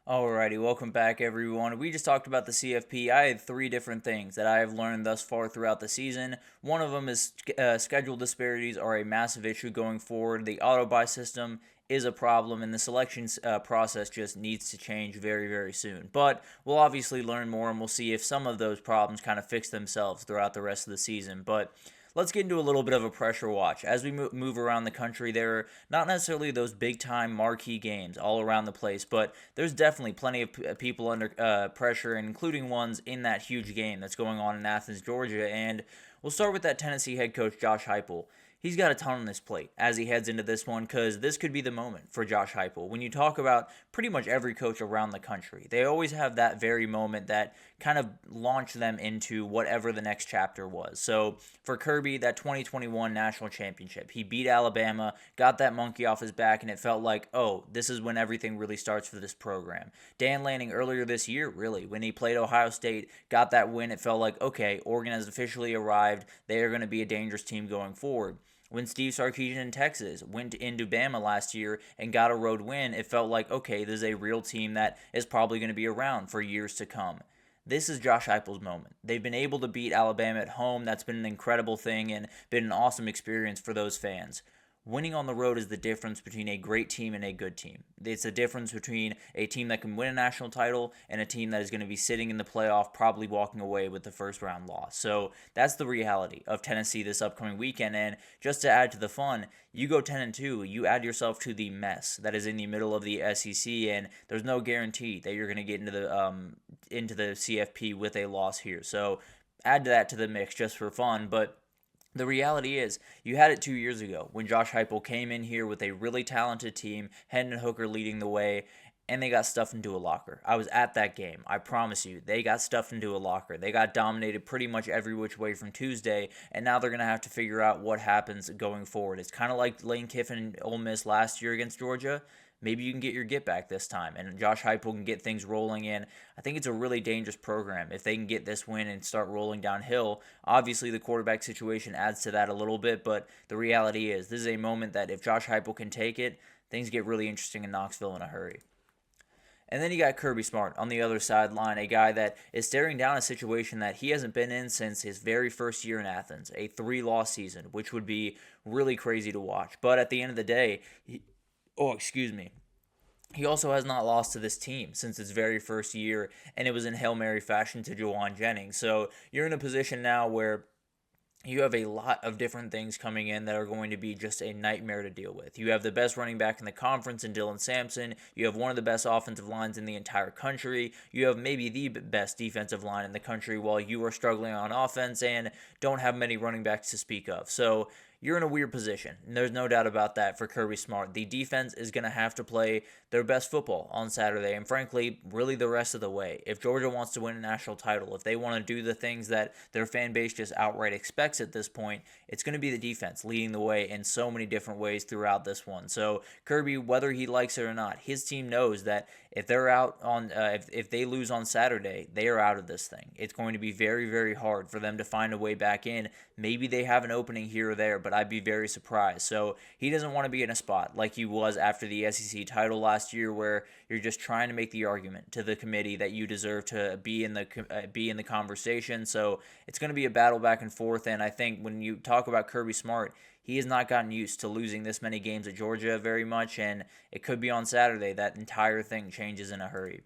Alrighty, welcome back everyone. We just talked about the CFP. I had three different things that I have learned thus far throughout the season. One of them is schedule disparities are a massive issue going forward. The auto buy system is a problem, and the selection process just needs to change very, very soon. But we'll obviously learn more, and we'll see if some of those problems kind of fix themselves throughout the rest of the season. But let's get into a little bit of a pressure watch. As we move around the country, there are not necessarily those big time marquee games all around the place, but there's definitely plenty of people under pressure, including ones in that huge game that's going on in Athens, Georgia. And we'll start with that Tennessee head coach, Josh Heupel. He's got a ton on his plate as he heads into this one because this could be the moment for Josh Heupel. When you talk about pretty much every coach around the country, they always have that very moment that kind of launched them into whatever the next chapter was. So for Kirby, that 2021 national championship, he beat Alabama, got that monkey off his back, and it felt like, oh, this is when everything really starts for this program. Dan Lanning earlier this year, really, when he played Ohio State, got that win, it felt like, okay, Oregon has officially arrived. They are going to be a dangerous team going forward. When Steve Sarkisian in Texas went into Bama last year and got a road win, it felt like, okay, this is a real team that is probably going to be around for years to come. This is Josh Heupel's moment. They've been able to beat Alabama at home. That's been an incredible thing and been an awesome experience for those fans. Winning on the road is the difference between a great team and a good team. It's the difference between a team that can win a national title and a team that is going to be sitting in the playoff, probably walking away with the first round loss. So that's the reality of Tennessee this upcoming weekend. And just to add to the fun, you go 10-2, you add yourself to the mess that is in the middle of the SEC, and there's no guarantee that you're going to get into the CFP with a loss here. So add that to the mix just for fun, but the reality is, you had it 2 years ago when Josh Heupel came in here with a really talented team, Hendon Hooker leading the way, and they got stuffed into a locker. I was at that game. I promise you, they got stuffed into a locker. They got dominated pretty much every which way from Tuesday, and now they're going to have to figure out what happens going forward. It's kind of like Lane Kiffin and Ole Miss last year against Georgia. Maybe you can get your get back this time, and Josh Heupel can get things rolling in. I think it's a really dangerous program if they can get this win and start rolling downhill. Obviously, the quarterback situation adds to that a little bit, but the reality is this is a moment that if Josh Heupel can take it, things get really interesting in Knoxville in a hurry. And then you got Kirby Smart on the other sideline, a guy that is staring down a situation that he hasn't been in since his very first year in Athens, a 3-loss season, which would be really crazy to watch. But at the end of the day, excuse me. He also has not lost to this team since its very first year, and it was in Hail Mary fashion to Jawan Jennings. So you're in a position now where you have a lot of different things coming in that are going to be just a nightmare to deal with. You have the best running back in the conference in Dylan Sampson. You have one of the best offensive lines in the entire country. You have maybe the best defensive line in the country while you are struggling on offense and don't have many running backs to speak of. So you're in a weird position. There's no doubt about that for Kirby Smart. The defense is going to have to play their best football on Saturday, and frankly, really the rest of the way. If Georgia wants to win a national title, if they want to do the things that their fan base just outright expects at this point, it's going to be the defense leading the way in so many different ways throughout this one. So Kirby, whether he likes it or not, his team knows that if they're out on, if they lose on Saturday, they are out of this thing. It's going to be very, very hard for them to find a way back in. Maybe they have an opening here or there, but I'd be very surprised. So he doesn't want to be in a spot like he was after the SEC title last year, where you're just trying to make the argument to the committee that you deserve to be in the conversation. So it's going to be a battle back and forth. And I think when you talk about Kirby Smart, he has not gotten used to losing this many games at Georgia very much, and it could be on Saturday that entire thing changes in a hurry.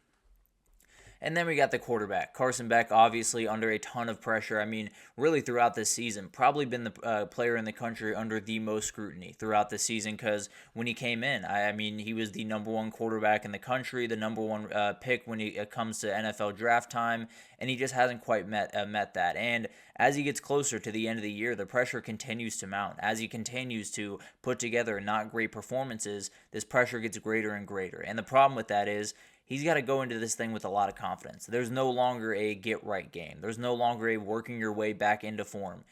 And then we got the quarterback. Carson Beck, obviously under a ton of pressure. I mean, really throughout this season, probably been the player in the country under the most scrutiny throughout this season, because when he came in, I mean, he was the number one quarterback in the country, the number one pick when it comes to NFL draft time, and he just hasn't quite met that. And as he gets closer to the end of the year, the pressure continues to mount. As he continues to put together not great performances, this pressure gets greater and greater. And the problem with that is, he's got to go into this thing with a lot of confidence. There's no longer a get-right game. There's no longer a working your way back into form.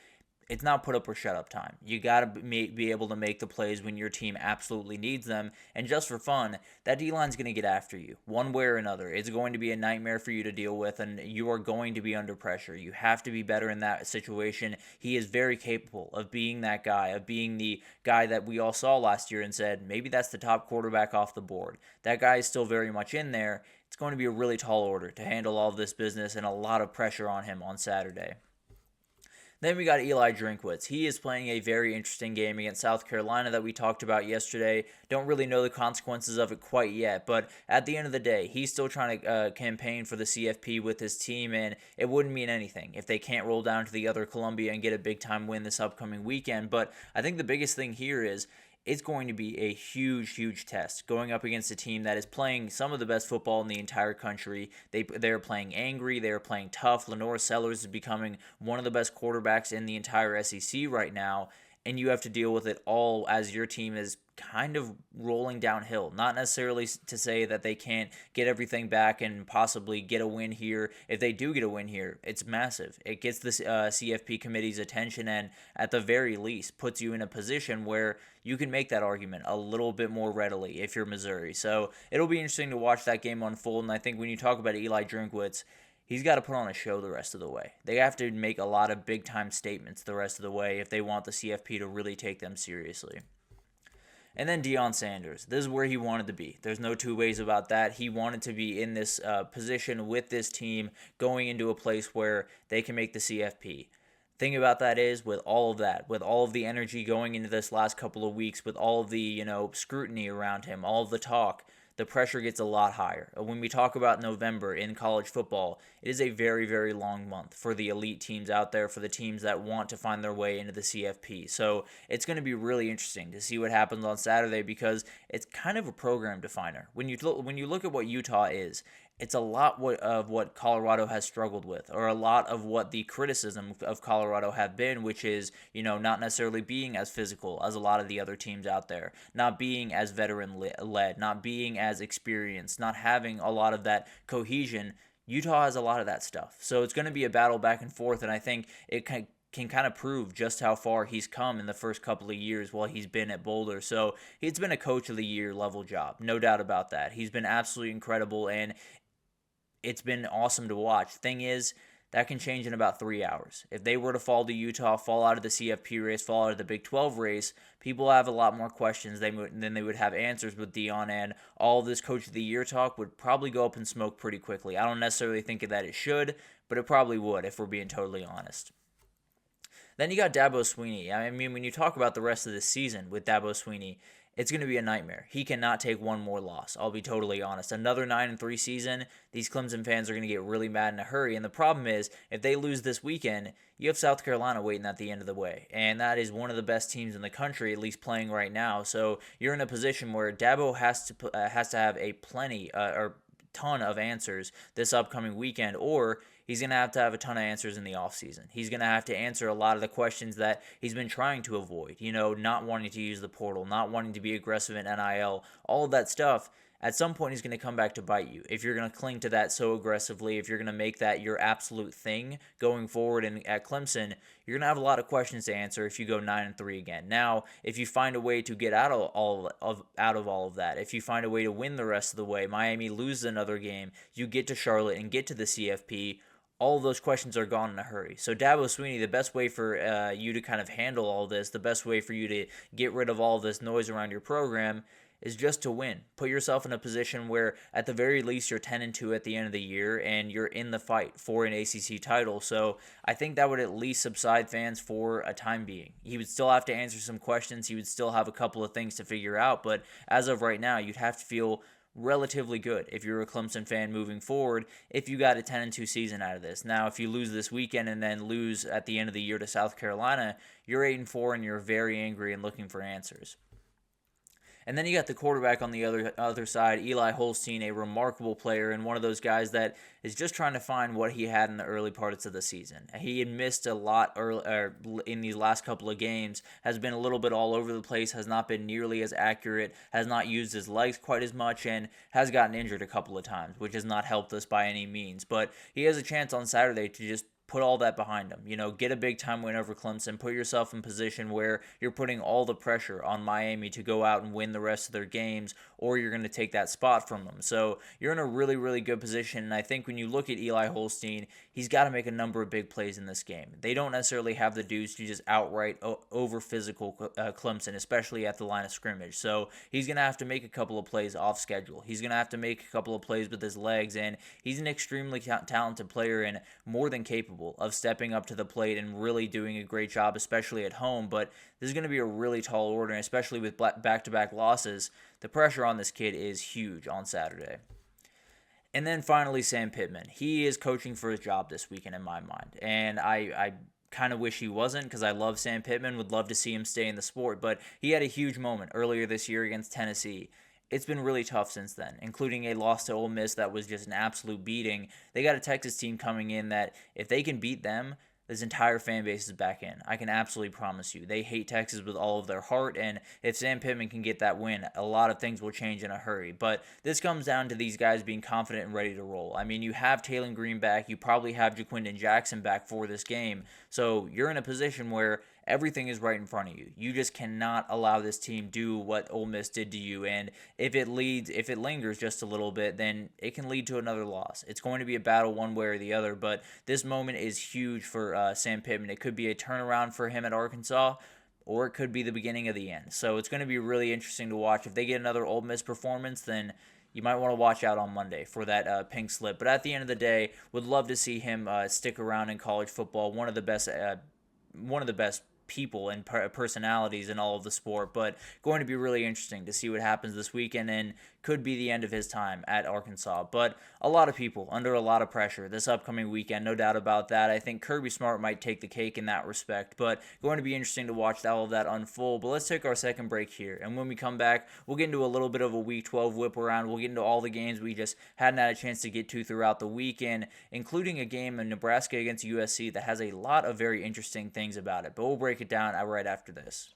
it's not put up or shut up time. You got to be able to make the plays when your team absolutely needs them. And just for fun, that D-line's going to get after you one way or another. It's going to be a nightmare for you to deal with, and you are going to be under pressure. You have to be better in that situation. He is very capable of being that guy, of being the guy that we all saw last year and said, maybe that's the top quarterback off the board. That guy is still very much in there. It's going to be a really tall order to handle all of this business and a lot of pressure on him on Saturday. Then we got Eli Drinkwitz. He is playing a very interesting game against South Carolina that we talked about yesterday. Don't really know the consequences of it quite yet, but at the end of the day, he's still trying to campaign for the CFP with his team, and it wouldn't mean anything if they can't roll down to the other Columbia and get a big-time win this upcoming weekend. But I think the biggest thing here is it's going to be a huge, huge test going up against a team that is playing some of the best football in the entire country. They're playing angry. They're playing tough. Lenore Sellers is becoming one of the best quarterbacks in the entire SEC right now, and you have to deal with it all as your team is kind of rolling downhill. Not necessarily to say that they can't get everything back and possibly get a win here. If they do get a win here, it's massive. It gets the CFP committee's attention and at the very least puts you in a position where you can make that argument a little bit more readily if you're Missouri. So it'll be interesting to watch that game unfold, and I think when you talk about Eli Drinkwitz, he's got to put on a show the rest of the way. They have to make a lot of big-time statements the rest of the way if they want the CFP to really take them seriously. And then Deion Sanders. This is where he wanted to be. There's no two ways about that. He wanted to be in this position with this team going into a place where they can make the CFP. Thing about that is, with all of that, with all of the energy going into this last couple of weeks, with all of the scrutiny around him, all of the talk, the pressure gets a lot higher. When we talk about November in college football, it is a very, very long month for the elite teams out there, for the teams that want to find their way into the CFP. So it's going to be really interesting to see what happens on Saturday because it's kind of a program definer. When you look at what Utah is, it's a lot of what Colorado has struggled with, or a lot of what the criticism of Colorado have been, which is, not necessarily being as physical as a lot of the other teams out there, not being as veteran-led, not being as experienced, not having a lot of that cohesion. Utah has a lot of that stuff. So it's going to be a battle back and forth, and I think it can kind of prove just how far he's come in the first couple of years while he's been at Boulder. So it's been a Coach of the Year level job, no doubt about that. He's been absolutely incredible, and it's been awesome to watch. Thing is, that can change in about 3 hours. If they were to fall to Utah, fall out of the CFP race, fall out of the Big 12 race, people have a lot more questions than they would have answers with Deion, and all of this Coach of the Year talk would probably go up in smoke pretty quickly. I don't necessarily think that it should, but it probably would if we're being totally honest. Then you got Dabo Swinney. I mean, when you talk about the rest of the season with Dabo Swinney, it's going to be a nightmare. He cannot take one more loss. I'll be totally honest. Another 9-3 season, these Clemson fans are going to get really mad in a hurry. And the problem is, if they lose this weekend, you have South Carolina waiting at the end of the way. And that is one of the best teams in the country, at least playing right now. So you're in a position where Dabo has to have a ton of answers this upcoming weekend, or he's going to have a ton of answers in the offseason. He's going to have to answer a lot of the questions that he's been trying to avoid, not wanting to use the portal, not wanting to be aggressive in NIL, all of that stuff. At some point, he's going to come back to bite you. If you're going to cling to that so aggressively, if you're going to make that your absolute thing going forward at Clemson, you're going to have a lot of questions to answer if you go 9-3 again. Now, if you find a way to get out of all of that, if you find a way to win the rest of the way, Miami loses another game, you get to Charlotte and get to the CFP, all of those questions are gone in a hurry. So Dabo Swinney, the best way for you to kind of handle all this, the best way for you to get rid of all of this noise around your program is just to win. Put yourself in a position where at the very least you're 10-2 at the end of the year and you're in the fight for an ACC title. So I think that would at least subside fans for a time being. He would still have to answer some questions. He would still have a couple of things to figure out. But as of right now, you'd have to feel relatively good if you're a Clemson fan moving forward if you got a 10-2 season out of this. Now, if you lose this weekend and then lose at the end of the year to South Carolina, you're 8-4 and you're very angry and looking for answers. And then you got the quarterback on the other side, Eli Holstein, a remarkable player and one of those guys that is just trying to find what he had in the early parts of the season. He had missed a lot in these last couple of games, has been a little bit all over the place, has not been nearly as accurate, has not used his legs quite as much, and has gotten injured a couple of times, which has not helped us by any means. But he has a chance on Saturday to just put all that behind him. Get a big time win over Clemson. Put yourself in position where you're putting all the pressure on Miami to go out and win the rest of their games, or you're going to take that spot from them. So you're in a really, really good position. And I think when you look at Eli Holstein, he's got to make a number of big plays in this game. They don't necessarily have the dudes to just outright over physical Clemson, especially at the line of scrimmage. So he's going to have to make a couple of plays off schedule. He's going to have to make a couple of plays with his legs, and he's an extremely talented player and more than capable of stepping up to the plate and really doing a great job, especially at home. But this is going to be a really tall order, and especially with back-to-back losses, the pressure on this kid is huge on Saturday. And then finally, Sam Pittman. He is coaching for his job this weekend in my mind, and I kind of wish he wasn't, because I love Sam Pittman, would love to see him stay in the sport, but he had a huge moment earlier this year against Tennessee. It's been really tough since then, including a loss to Ole Miss that was just an absolute beating. They got a Texas team coming in that if they can beat them, this entire fan base is back in. I can absolutely promise you. They hate Texas with all of their heart, and if Sam Pittman can get that win, a lot of things will change in a hurry. But this comes down to these guys being confident and ready to roll. I mean, you have Taylor Green back. You probably have Jaquindon Jackson back for this game. So you're in a position where everything is right in front of you. You just cannot allow this team do what Ole Miss did to you. And if it lingers just a little bit, then it can lead to another loss. It's going to be a battle one way or the other, but this moment is huge for Sam Pittman. It could be a turnaround for him at Arkansas, or it could be the beginning of the end. So it's going to be really interesting to watch. If they get another Ole Miss performance, then you might want to watch out on Monday for that pink slip. But at the end of the day, would love to see him stick around in college football. One of the best people and personalities in all of the sport, but going to be really interesting to see what happens this weekend, and could be the end of his time at Arkansas. But a lot of people under a lot of pressure this upcoming weekend, no doubt about that. I think Kirby Smart might take the cake in that respect, but going to be interesting to watch all of that unfold. But let's take our second break here, and when we come back, we'll get into a little bit of a Week 12 whip around. We'll get into all the games we just hadn't had a chance to get to throughout the weekend, including a game in Nebraska against USC that has a lot of very interesting things about it. But we'll break it down right after this.